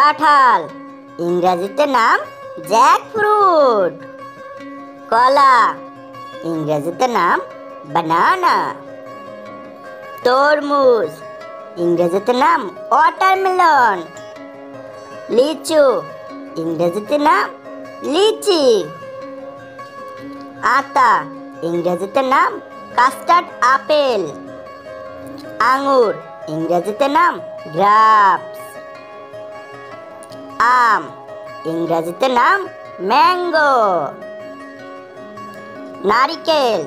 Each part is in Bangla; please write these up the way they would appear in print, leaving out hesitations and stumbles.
কাঁঠাল, ইংরেজিতে নাম জ্যাকফ্রুট। কলা, ইংরেজিতে নাম বানানা। তরমুজ, ইংরেজিতে নাম ওয়াটারমেলন। লিচু, ইংরেজিতে নাম লিচি। আতা, ইংরেজিতে নাম কাস্টার্ড আপেল। আঙুর, ইংরেজিতে নাম গ্রাপস। আম, ইংরেজিতে নাম ম্যাঙ্গো। নারিকেল,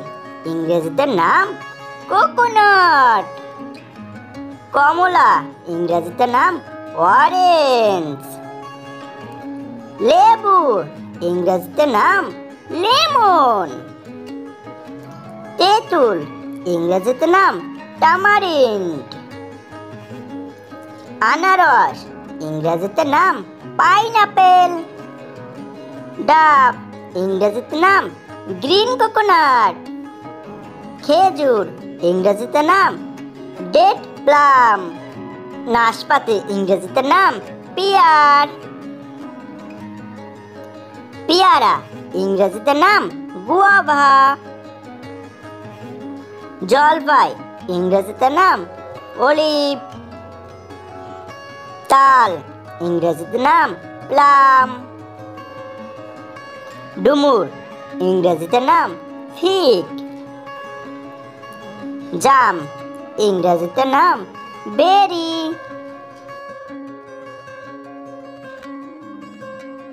ইংরেজিতে নাম কোকোনাট। কমলা, ইংরেজিতে নাম অরেঞ্জ। লেবু, ইংরেজিতে নাম লেমন। তেঁতুল, ইংরেজিতে নাম টামারিন্ড। আনারস, ইংরেজিতে নাম পাইনাপেল। ডাব, ইংরেজিতে নাম গ্রিন কোকোনাট। খেজুর, ইংরেজিতে নাম ডেট প্লাম। নাশপাতি, ইংরেজিতে নাম পিয়ার। পেয়ারা, ইংরেজিতে নাম গুয়াভা। জলপাই, ইংরেজিতে নাম অলিভ। তাল, ইংরেজিতে নাম প্লাম। ডুমুর, ইংরেজিতে নাম ফিগ। জাম, ইংরেজিতে নাম বেরি।